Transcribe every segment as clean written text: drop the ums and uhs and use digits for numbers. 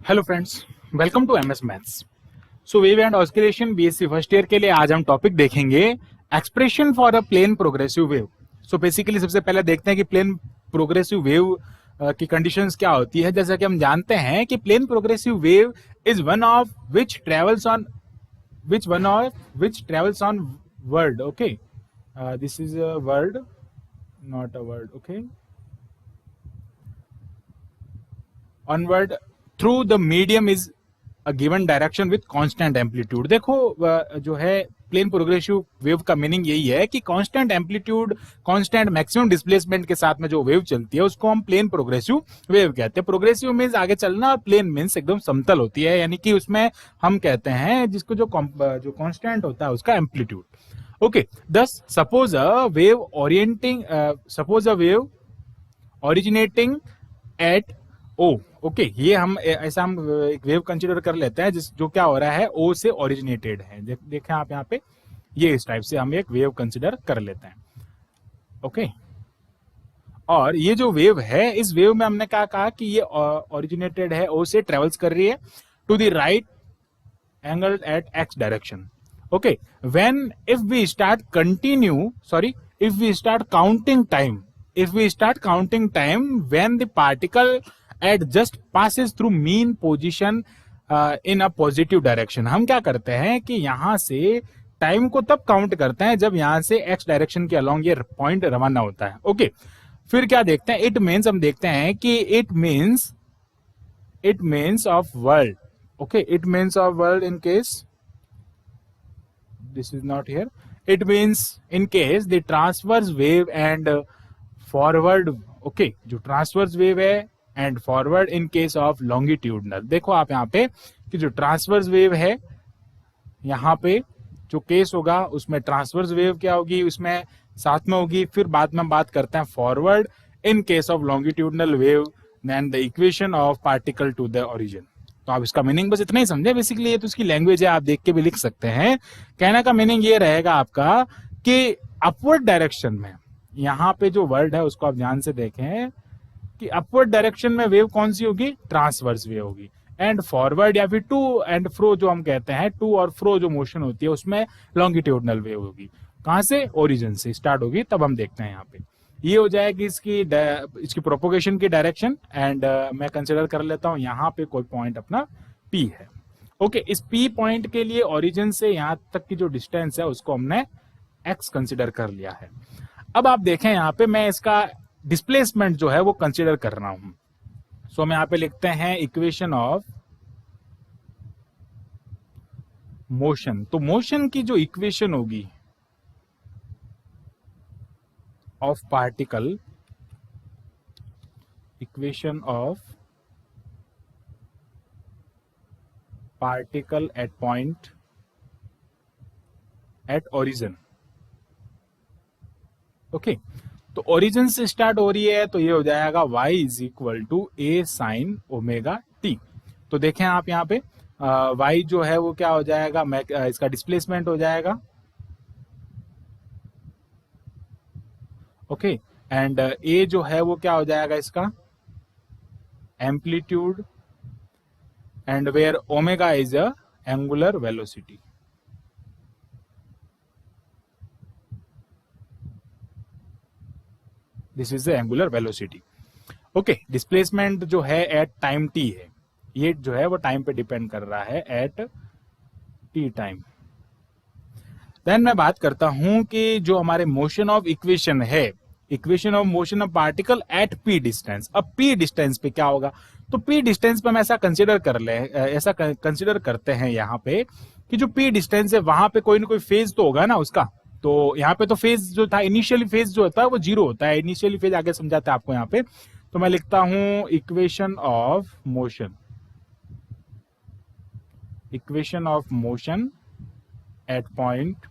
Hello friends, welcome to MS maths. So wave and oscillation BSc first year के लिए आज हम topic देखेंगे expression for a plane progressive wave. So basically सबसे पहले देखते हैं कि प्लेन प्रोग्रेसिव वेव की कंडीशंस क्या होती है। जैसा कि हम जानते हैं कि प्लेन प्रोग्रेसिव वेव is one of which travels on world. Okay, this is a word, not a word. Okay, onward through the medium is a given direction with constant amplitude। देखो जो है प्लेन प्रोग्रेसिव वेव का meaning यही है कि constant amplitude, constant maximum displacement के साथ में जो वेव चलती है उसको हम प्लेन प्रोग्रेसिव वेव कहते हैं। प्रोग्रेसिव मीन्स आगे चलना और प्लेन मीन्स एकदम समतल होती है, यानी कि उसमें हम कहते हैं जिसको जो कांस्टेंट होता है उसका amplitude. Okay, thus suppose a wave originating at O. Okay, ये हम ऐसा हम एक वेव कंसीडर कर लेते हैं जिस जो क्या हो रहा है ओ से ओरिजिनेटेड है। देखें आप यहाँ पे, ये इस टाइप से हम एक वेव कंसीडर कर लेते हैं। ओके, और ये जो वेव है, इस वेव में हमने क्या कहा कि ये ओरिजिनेटेड है ओ से, ट्रेवल्स कर रही है to the right angle at X direction. Okay, when if we start counting time when the particle at just passes through mean position in a positive direction. हम क्या करते हैं कि यहां से टाइम को तब काउंट करते हैं जब यहां से एक्स डायरेक्शन के अलोंग ये पॉइंट रवाना होता है। ओके, फिर क्या देखते हैं, इट मीन्स हम देखते हैं कि it means of world. Okay, it means of world in case this is not here, it means in case the transverse wave and forward. Okay, जो ट्रांसवर्स वेव है and forward in case of longitudinal. देखो आप यहाँ पे कि जो transverse wave है, यहाँ पे जो केस होगा उसमें ट्रांसवर्स वेव क्या होगी, उसमें साथ में होगी। फिर बाद में हम बात करते हैं forward in case of longitudinal wave, then the equation of particle to the origin. तो आप इसका मीनिंग बस इतना ही समझे। बेसिकली ये तो उसकी लैंग्वेज है, आप देख के भी लिख सकते हैं। कहने का मीनिंग ये रहेगा आपका कि अपवर्ड डायरेक्शन में, यहाँ पे जो वर्ड है उसको आप ध्यान से देखें कि अपवर्ड डायरेक्शन में वेव कौन सी होगी, ट्रांसवर्स वेव होगी। एंड फॉरवर्ड या फिर टू एंड फ्रो जो हम कहते हैं, टू और फ्रो जो मोशन होती है उसमें लॉन्गिट्यूडनल वेव होगी। कहां से, ओरिजिन से स्टार्ट होगी। तब हम देखते हैं यहाँ पे ये हो जाएगी इसकी प्रोपोगेशन की डायरेक्शन। एंड मैं कंसिडर कर लेता हूं यहाँ पे कोई पॉइंट अपना P है। ओके, इस P पॉइंट के लिए ओरिजिन से यहाँ तक की जो डिस्टेंस है उसको हमने x कंसिडर कर लिया है। अब आप देखें यहाँ पे मैं इसका डिस्प्लेसमेंट जो है वो कंसिडर कर रहा हूं। सो हम यहाँ पे लिखते हैं इक्वेशन ऑफ मोशन। तो मोशन की जो इक्वेशन होगी of particle, equation of particle at point at origin. Okay, तो ओरिजिन से स्टार्ट हो रही है तो ये हो जाएगा y is equal to A sine omega T. तो देखें आप यहाँ पे y जो है वो क्या हो जाएगा, इसका डिस्प्लेसमेंट हो जाएगा। ओके, एंड a जो है वो क्या हो जाएगा, इसका amplitude, and where omega is a angular velocity. This is the angular velocity. Okay, displacement जो है एट टाइम t है, ये जो है वो टाइम पे डिपेंड कर रहा है एट t टाइम। देन मैं बात करता हूं कि जो हमारे मोशन ऑफ इक्वेशन है, equation of motion of particle eight p distance. अब p डिस्टेंस पे क्या होगा, तो p डिस्टेंस पे हम ऐसा कंसिडर करते हैं यहाँ पे कि जो p डिस्टेंस है वहां पे कोई ना कोई फेज तो होगा ना उसका। तो यहाँ पे तो फेज जो था, इनिशियली फेज जो होता है वो जीरो होता है। इनिशियली फेज आगे समझाते हैं आपको यहाँ पे। तो मैं लिखता हूं equation of motion at point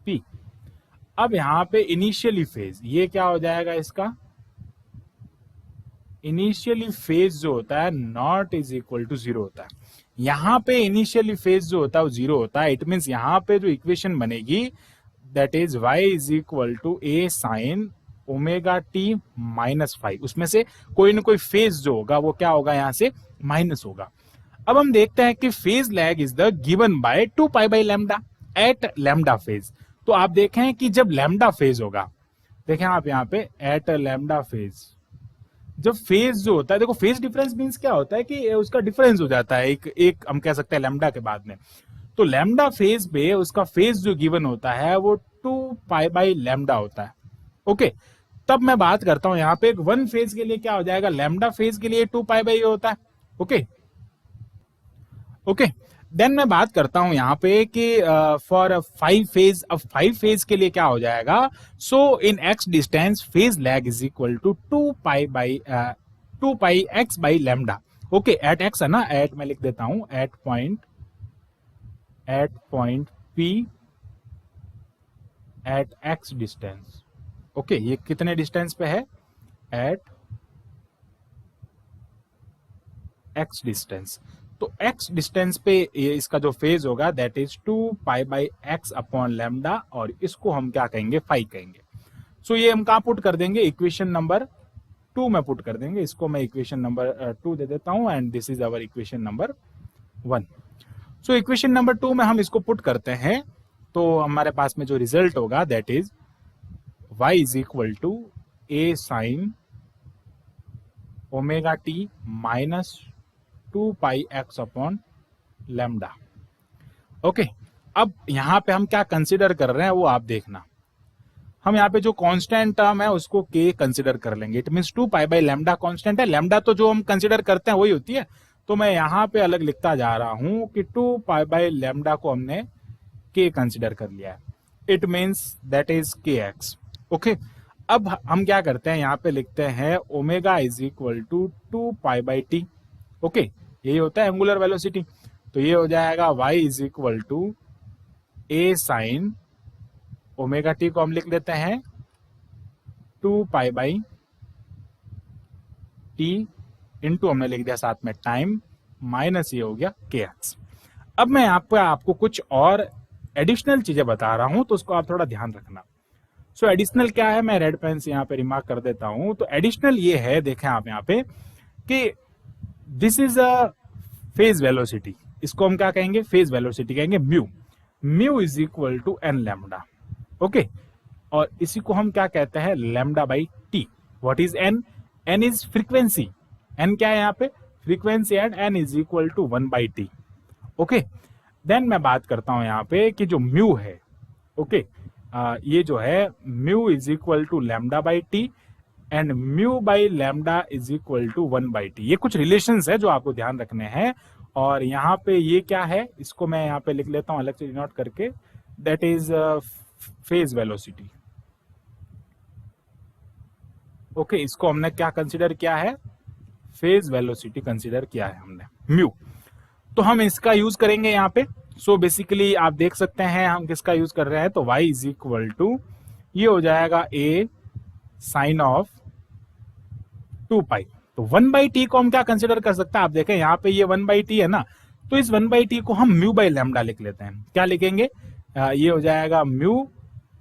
P। अब यहां पे इनिशियली फेज, ये क्या हो जाएगा, इसका इनिशियली फेज जो होता है naught is equal to zero होता है। यहां पे इनिशियली फेज जो होता है वो जीरो होता है। इट मीन्स यहां पे जो इक्वेशन बनेगी that is y is equal to A sine omega T -5, उसमें से कोई ना कोई फेज जो होगा वो क्या होगा, यहां से माइनस होगा। अब हम देखते हैं कि phase lag is the given by 2 pi by lambda at lambda phase. तो आप देखें कि जब लैम्डा फेज होगा, देखें आप यहाँ पे एट लैम्डा फेज, जब फेज जो होता है, देखो फेज डिफरेंस मींस क्या होता है कि उसका डिफरेंस हो जाता है एक हम कह सकते हैं लैम्डा के बाद में। तो लैम्डा फेज पे उसका फेज जो गिवन होता है वो 2 पाई बाई लैम्डा होता है। ओके, तब मैं बात करता हूं यहाँ पे एक वन फेज के लिए क्या हो जाएगा, लैम्डा फेज के लिए 2 पाई बाई होता है। ओके ओके, देन मैं बात करता हूं यहाँ पे कि फॉर 5 फेज, अब 5 फेज के लिए क्या हो जाएगा, so in x distance phase lag is equal to 2 pi x by lambda. Okay, at x है ना, एट मैं लिख देता हूं, at point P at x distance. Okay, ये कितने डिस्टेंस पे है, एट एक्स डिस्टेंस। तो x डिस्टेंस पे ये इसका जो फेज होगा that is 2 pi by x upon lambda, और इसको हम क्या कहेंगे, 5 कहेंगे। सो ये हम कहां पुट कर देंगे, इक्वेशन नंबर 2 में पुट कर देंगे। इसको मैं इक्वेशन नंबर 2 दे देता हूं and this is our equation number 1। So equation number 2 में हम इसको पुट करते हैं, तो हमारे पास में जो रिजल्ट होगा that is y is equal to a sine omega T minus 2 pi X upon lambda. Okay, अब यहां पे हम क्या कंसिडर कर रहे हैं वो आप देखना। हम यहाँ पे जो कांस्टेंट टर्म है उसको k कंसिडर कर लेंगे। It means 2 pi by lambda constant है, लैम्डा तो जो हम कंसिडर करते हैं वही होती है, तो मैं यहाँ पे अलग लिखता जा रहा हूं कि 2 पाई बाई लैम्डा को हमने k कंसिडर कर लिया है। It means that is kx। Okay, अब हम क्या करते हैं, यहाँ पे लिखते हैं omega is equal to 2 pi by T. Okay, यही होता है एंगुलर वेलोसिटी। तो ये हो जाएगा y is equal to a sine omega T को हम लिख लेते हैं 2 पाई बाई टी इंटू हमने लिख दिया साथ में टाइम, माइनस ये हो गया kx। अब मैं आपको कुछ और एडिशनल चीजें बता रहा हूं, तो उसको आप थोड़ा ध्यान रखना। सो एडिशनल क्या है, मैं रेड पेन से यहाँ पे रिमार्क कर देता हूं। तो एडिशनल ये है, देखें आप यहाँ पे कि this is a phase velocity, इसको हम क्या कहेंगे, फेज वेलोसिटी कहेंगे mu is equal to N lambda. Okay, और इसी को हम क्या कहते हैं, lambda by T. What is N, N is frequency, N क्या है यहाँ पे, frequency, and N is equal to 1 by T. Okay, then मैं बात करता हूं यहाँ पे कि जो म्यू है, ओके, ये जो है mu is equal to lambda by T and mu by lambda is equal to 1 by T. ये कुछ रिलेशंस है जो आपको ध्यान रखने हैं। और यहाँ पे ये क्या है, इसको मैं यहाँ पे लिख लेता हूँ अलग से डिनोट करके, that is phase velocity. Okay, इसको हमने क्या कंसिडर किया है, फेज वेलोसिटी कंसिडर किया है हमने, म्यू। तो हम इसका यूज करेंगे यहाँ पे। सो बेसिकली आप देख सकते हैं हम किसका यूज कर रहे हैं, तो y इज इक्वल टू ये हो जाएगा a साइन ऑफ 2 पाई। तो 1 बाई टी को हम क्या कंसिडर कर सकते हैं, आप देखें यहाँ पे ये 1 बाई टी है ना, तो इस 1 बाई टी को हम म्यू बाई लैम्डा लिख लेते हैं। क्या लिखेंगे, ये हो जाएगा म्यू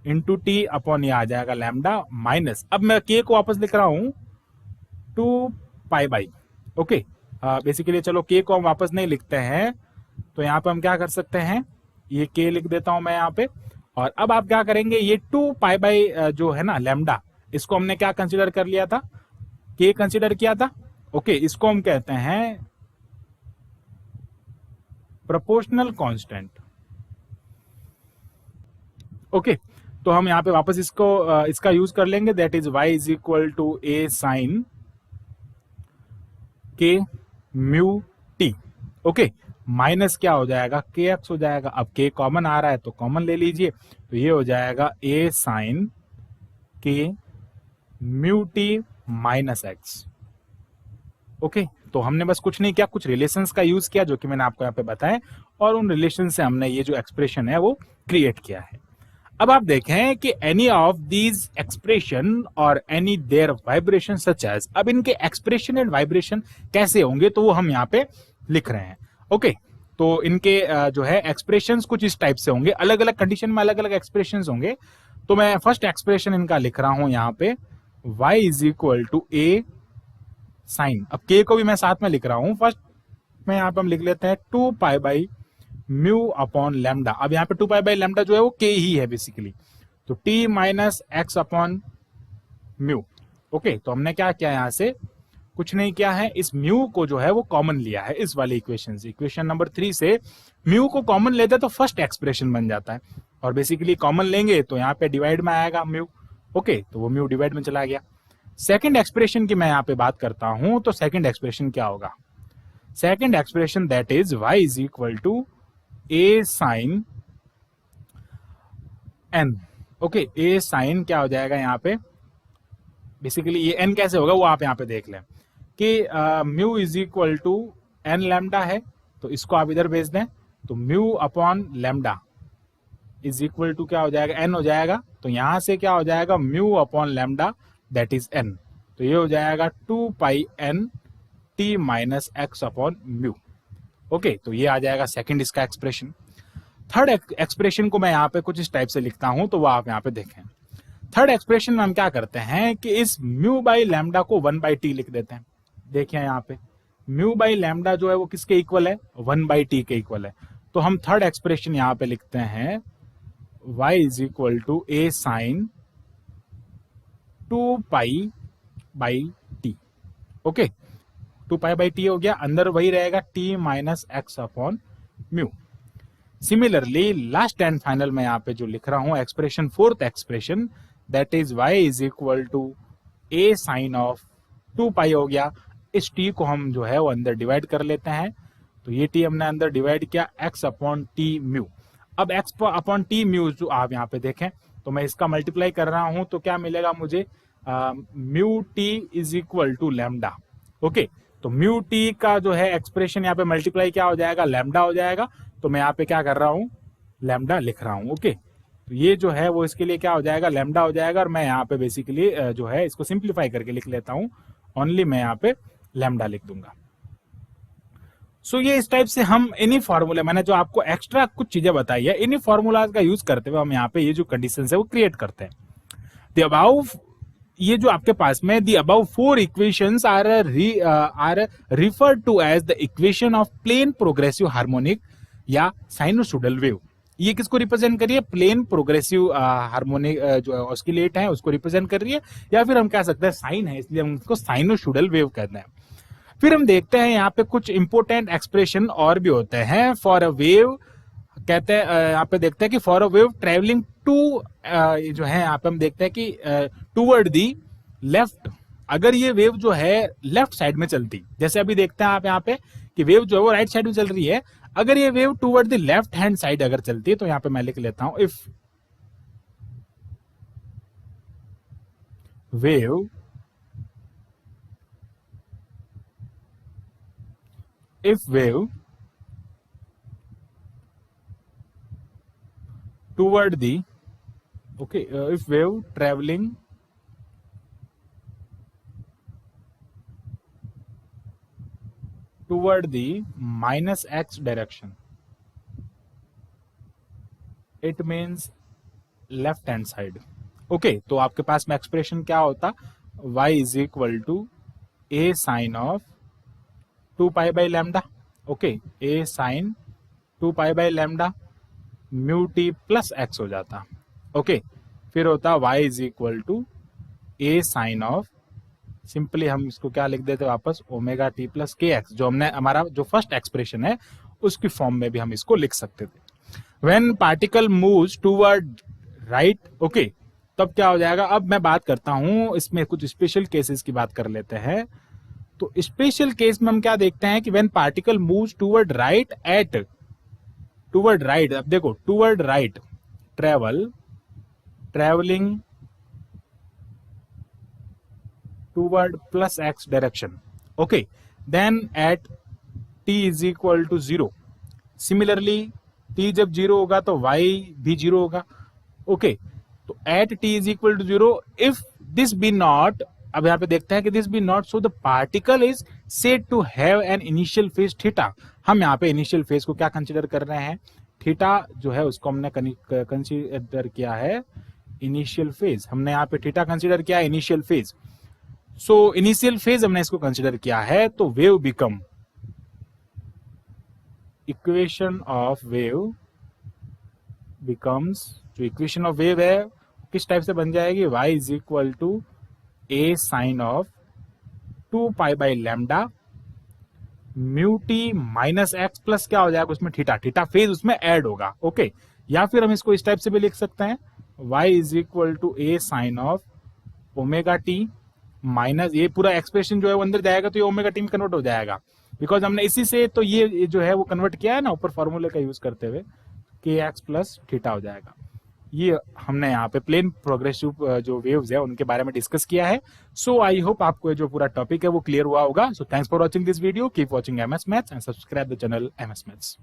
इंटू टी अपॉन ये आ जाएगा लैम्डा माइनस, अब मैं के को वापस लिख रहा हूं 2 पाई बाई। ओके, बेसिकली चलो के को हम वापस नहीं लिखते हैं, तो यहाँ पे हम क्या कर सकते हैं, ये के लिख देता हूं मैं यहाँ पे। और अब आप क्या करेंगे, ये 2 पाई बाई जो है ना लैम्डा, इसको हमने क्या कंसिडर कर लिया था, के कंसिडर किया था। ओके, इसको हम कहते हैं प्रोपोर्शनल कांस्टेंट। ओके, तो हम यहाँ पे वापस इसका यूज कर लेंगे, that is y is equal to a sine K mu T. Okay, minus क्या हो जाएगा, के एक्स हो जाएगा। अब के कॉमन आ रहा है तो कॉमन ले लीजिए, तो ये हो जाएगा a sine K mu t minus x. Okay, तो हमने बस कुछ नहीं किया, कुछ रिलेशंस का यूज किया जो कि मैंने आपको यहाँ पे बताया, और उन रिलेशन से हमने ये जो एक्सप्रेशन है वो क्रिएट किया है। अब आप देखें कि एनी ऑफ दीज एक्सप्रेशन और any their vibration such as, अब इनके एक्सप्रेशन एंड वाइब्रेशन कैसे होंगे तो वो हम यहाँ पे लिख रहे हैं। ओके, तो इनके जो है एक्सप्रेशंस कुछ इस टाइप से होंगे, अलग अलग कंडीशन में अलग अलग एक्सप्रेशंस होंगे। तो मैं फर्स्ट एक्सप्रेशन इनका लिख रहा हूं यहाँ पे, y is equal to A sine, अब k को भी मैं साथ में लिख रहा हूं, फर्स्ट में यहाँ पे हम लिख लेते हैं 2 pi by mu upon lambda. अब यहाँ पे 2 पाई बाई लैम्डा जो है वो k ही है बेसिकली, तो t minus X upon mu. Okay, तो हमने क्या किया, यहां से कुछ नहीं किया है, इस म्यू को जो है वो कॉमन लिया है इस वाली इक्वेशन से। इक्वेशन नंबर 3 से म्यू को कॉमन लेते तो फर्स्ट एक्सप्रेशन बन जाता है, और बेसिकली कॉमन लेंगे तो यहाँ पे डिवाइड में आएगा म्यू। ओके, तो वो म्यू डिवाइड में चला गया। सेकंड एक्सप्रेशन की मैं यहाँ पे बात करता हूं, तो सेकंड एक्सप्रेशन क्या होगा, second expression that is y is equal to A sine N. Okay, A sine क्या हो जाएगा यहाँ पे, बेसिकली ये n कैसे होगा वो आप यहाँ पे देख लें कि mu is equal to N lambda है, तो इसको आप इधर भेज दें, तो mu upon lambda is equal to क्या हो जाएगा, n हो जाएगा। तो यहां से क्या हो जाएगा, mu upon lambda that is n, तो ये हो जाएगा 2 पाई n t minus X upon mu. Okay, तो ये आ जाएगा सेकंड इसका एक्सप्रेशन। थर्ड एक्सप्रेशन को मैं यहाँ पे कुछ इस टाइप से लिखता हूं, तो वो आप यहाँ पे देखें। थर्ड एक्सप्रेशन में हम क्या करते हैं कि इस म्यू बाई लैम्डा को 1 बाई टी लिख देते हैं। देखिए यहाँ पे म्यू बाई लैम्डा जो है वो किसके इक्वल है, 1 बाई टी के इक्वल है। तो हम थर्ड एक्सप्रेशन यहाँ पे लिखते हैं y is equal to A sine 2 pi by T. Okay, 2 pi by T हो गया, अंदर वही रहेगा t minus X upon mu. Similarly last and final में यहाँ पे जो लिख रहा हूं expression, fourth expression that is y is equal to A sine of 2 pi हो गया। इस t को हम जो है वो अंदर डिवाइड कर लेते हैं, तो ये t हमने अंदर डिवाइड किया x अपॉन टी म्यू। अब x अपॉन टी म्यू जो आप यहाँ पे देखें, तो मैं इसका मल्टीप्लाई कर रहा हूं, तो क्या मिलेगा मुझे, mu T is equal to lambda. Okay, तो म्यू टी का जो है एक्सप्रेशन यहाँ पे मल्टीप्लाई क्या हो जाएगा, लैम्डा हो जाएगा। तो मैं यहाँ पे क्या कर रहा हूँ, लैम्डा लिख रहा हूँ। ओके, तो ये जो है वो इसके लिए क्या हो जाएगा, लैम्डा हो जाएगा, और मैं यहाँ पे बेसिकली जो है इसको सिंप्लीफाई करके लिख लेता हूँ, ओनली मैं यहाँ पे लैम्डा लिख दूंगा। सो ये इस टाइप से हम इन्हीं फॉर्मूले, मैंने जो आपको एक्स्ट्रा कुछ चीजें बताई है, इन्हीं फॉर्मूलाज का यूज करते हुए हम यहाँ पे ये जो कंडीशंस है वो क्रिएट करते हैं। द अबाउ, ये जो आपके पास में the above 4 equations are referred to as the equation of plane progressive harmonic या साइनोसोडल वेव। ये किसको रिप्रेजेंट कर रही है, प्लेन प्रोग्रेसिव हार्मोनिक जो ऑस्किलेट है उसको रिप्रेजेंट कर रही है, या फिर हम कह सकते हैं साइन है इसलिए हम उसको साइनोसोडल वेव कहते हैं। फिर हम देखते हैं यहाँ पे कुछ इंपोर्टेंट एक्सप्रेशन और भी होते हैं। फॉर अ वेव कहते हैं, यहाँ पे देखते हैं कि for a wave travelling to, जो है यहाँ पे हम देखते हैं कि टूवर्ड दी लेफ्ट, अगर ये वेव जो है लेफ्ट साइड में चलती, जैसे अभी देखते हैं आप यहाँ पे कि वेव जो है वो राइट साइड में चल रही है, अगर ये wave toward the left hand side अगर चलती है, तो यहाँ पे मैं लिख लेता हूं, if wave toward the, okay, if wave traveling toward the minus x direction, it means left hand side. ओके, तो आपके पास में एक्सप्रेशन क्या होता, y is equal to A sine of 2 pi by lambda. Okay, A sine 2 pi by lambda mu T plus X हो जाता। Okay, फिर होता y is equal to A sine of, simply हम इसको क्या लिख देते वापस, omega T plus K X, जो हमने हमारा जो फर्स्ट एक्सप्रेशन है उसकी फॉर्म में भी हम इसको लिख सकते थे। When particle moves toward right, okay, तब क्या हो जाएगा। अब मैं बात करता हूं, इसमें कुछ स्पेशल केसेस की बात कर लेते हैं। तो स्पेशल केस में हम क्या देखते हैं कि when particle moves toward right at, toward right, अब देखो toward right, travelling toward plus X direction, okay, then at t is equal to 0। Similarly t जब 0 होगा तो y भी 0 होगा। ओके, तो at t is equal to 0 if this be not, अब यहां पे देखते हैं कि this be not, so the particle is said to have an initial phase theta. हम यहाँ पे इनिशियल फेज को क्या कंसीडर कर रहे हैं, थीटा जो है उसको हमने कंसीडर किया है इनिशियल फेज, हमने यहाँ पे थीटा कंसिडर किया है initial phase. So initial phase हमने इसको कंसिडर किया है, तो wave become, equation of wave becomes, जो इक्वेशन ऑफ वेव है किस टाइप से बन जाएगी, y is equal to A sine of 2 pi by lambda mu t minus x plus क्या हो जाएगा उसमें थीटा, थीटा फेज उसमें ऐड होगा। ओके, या फिर हम इसको इस टाइप से भी लिख सकते हैं, y is equal to A sine of omega T minus, ये पूरा एक्सप्रेशन जो है वो अंदर जाएगा तो ये ओमेगा टी में कन्वर्ट हो जाएगा, बिकॉज हमने इसी से तो ये जो है वो कन्वर्ट किया है ना ऊपर फॉर्मूले का यूज करते हुए, के एक्स प्लस थीटा हो जाएगा। ये हमने यहाँ पे प्लेन प्रोग्रेसिव जो वेव्स है उनके बारे में डिस्कस किया है। सो आई होप आपको जो पूरा टॉपिक है वो क्लियर हुआ होगा। So thanks for watching this video, keep watching MS maths and subscribe the channel MS maths.